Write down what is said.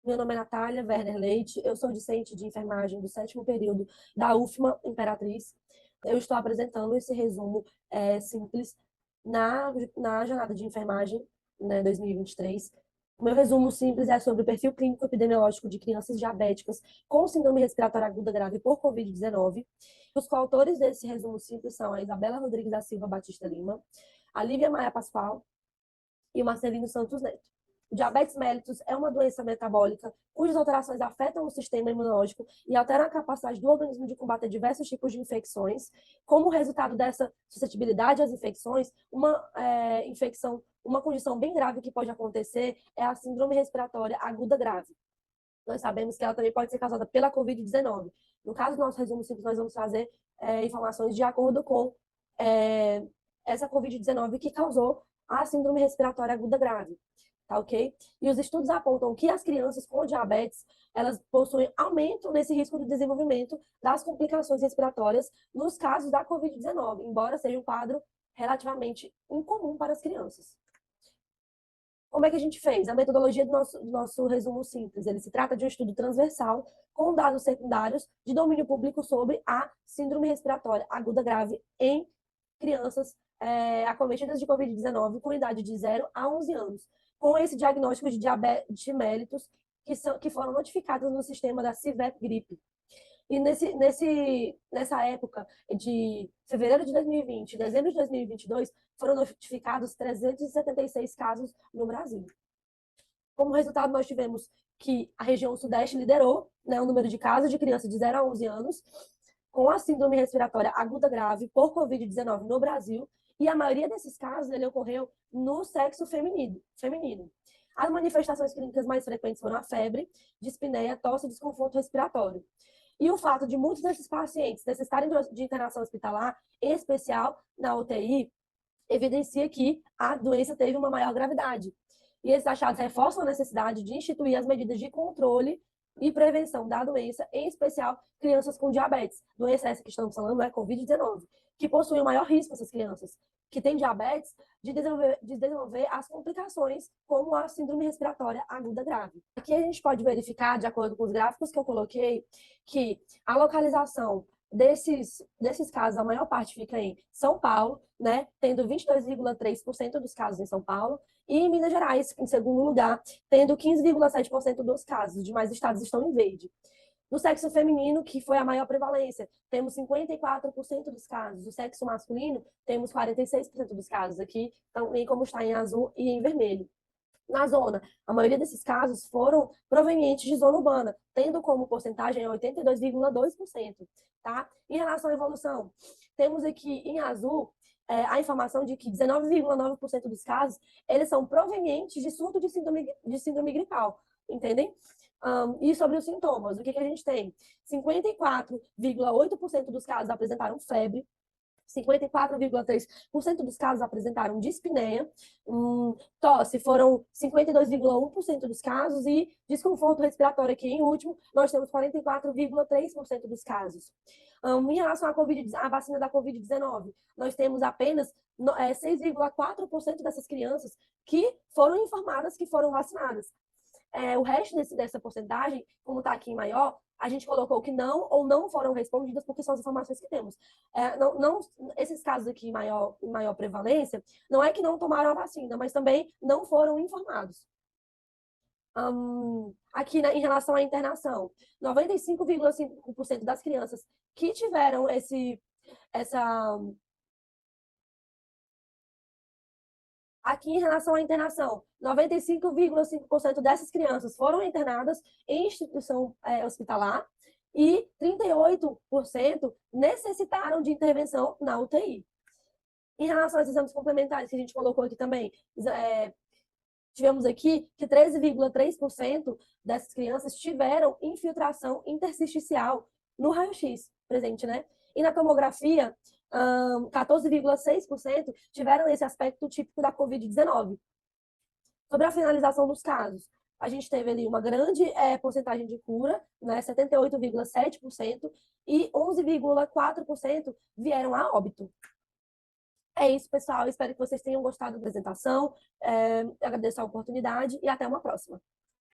Meu nome é Natália Werner Leite, eu sou discente de enfermagem do 7º período da UFMA Imperatriz. Eu estou apresentando esse resumo simples na jornada de enfermagem, né, 2023. O meu resumo simples é sobre o perfil clínico epidemiológico de crianças diabéticas com síndrome respiratória aguda grave por Covid-19. Os coautores desse resumo simples são a Isabela Rodrigues da Silva Batista Lima, a Lívia Maia Pascoal e o Marcelino Santos Neto. O diabetes mellitus é uma doença metabólica cujas alterações afetam o sistema imunológico e alteram a capacidade do organismo de combater diversos tipos de infecções. Como resultado dessa suscetibilidade às infecções, uma condição bem grave que pode acontecer é a síndrome respiratória aguda grave. Nós sabemos que ela também pode ser causada pela Covid-19. No caso do nosso resumo simples, nós vamos trazer informações de acordo com essa Covid-19 que causou a síndrome respiratória aguda grave. Tá ok? E os estudos apontam que as crianças com diabetes, elas possuem aumento nesse risco de desenvolvimento das complicações respiratórias nos casos da Covid-19, embora seja um quadro relativamente incomum para as crianças. Como é que a gente fez? A metodologia do nosso resumo simples. Ele se trata de um estudo transversal com dados secundários de domínio público sobre a síndrome respiratória aguda grave em crianças acometidas de Covid-19 com idade de 0 a 11 anos, com esse diagnóstico de diabetes mellitus que foram notificados no sistema da CIVEP-GRIP. E nessa época de fevereiro de 2020 e dezembro de 2022, foram notificados 376 casos no Brasil. Como resultado, nós tivemos que a região sudeste liderou, né, o número de casos de crianças de 0 a 11 anos com a síndrome respiratória aguda grave por Covid-19 no Brasil, e a maioria desses casos ele ocorreu no sexo feminino. As manifestações clínicas mais frequentes foram a febre, dispneia, tosse e desconforto respiratório. E o fato de muitos desses pacientes necessitarem de internação hospitalar, em especial na UTI, evidencia que a doença teve uma maior gravidade. E esses achados reforçam a necessidade de instituir as medidas de controle e prevenção da doença, em especial crianças com diabetes. Doença essa que estamos falando é Covid-19, que possui o maior risco, essas crianças que têm diabetes, de desenvolver as complicações, como a síndrome respiratória aguda grave. Aqui a gente pode verificar, de acordo com os gráficos que eu coloquei, que a localização desses casos, a maior parte fica em São Paulo, né, tendo 22,3% dos casos em São Paulo, e em Minas Gerais, em segundo lugar, tendo 15,7% dos casos. Os demais estados estão em verde. No sexo feminino, que foi a maior prevalência, temos 54% dos casos. No sexo masculino, temos 46% dos casos. Aqui, também como está em azul e em vermelho. Na zona, a maioria desses casos foram provenientes de zona urbana, tendo como porcentagem 82,2%. Tá? Em relação à evolução, temos aqui em azul a informação de que 19,9% dos casos eles são provenientes de surto de síndrome gripal, entendem? E sobre os sintomas, o que a gente tem? 54,8% dos casos apresentaram febre, 54,3% dos casos apresentaram dispneia, tosse foram 52,1% dos casos e desconforto respiratório aqui em último, nós temos 44,3% dos casos. Em relação à vacina da Covid-19, nós temos apenas 6,4% dessas crianças que foram informadas que foram vacinadas. O resto dessa porcentagem, como está aqui em maior, a gente colocou que não ou não foram respondidas porque são as informações que temos. Esses casos aqui em maior prevalência, não é que não tomaram a vacina, mas também não foram informados. Aqui em relação à internação, 95,5% das crianças que tiveram essa Aqui, em relação à internação, 95,5% dessas crianças foram internadas em instituição hospitalar e 38% necessitaram de intervenção na UTI. Em relação aos exames complementares, que a gente colocou aqui também, tivemos aqui que 13,3% dessas crianças tiveram infiltração intersticial no raio-x presente, né? E na tomografia, 14,6% tiveram esse aspecto típico da Covid-19. Sobre a finalização dos casos, a gente teve ali uma grande porcentagem de cura, né, 78,7%, e 11,4% vieram a óbito. É isso, pessoal. Espero que vocês tenham gostado da apresentação. Agradeço a oportunidade e até uma próxima.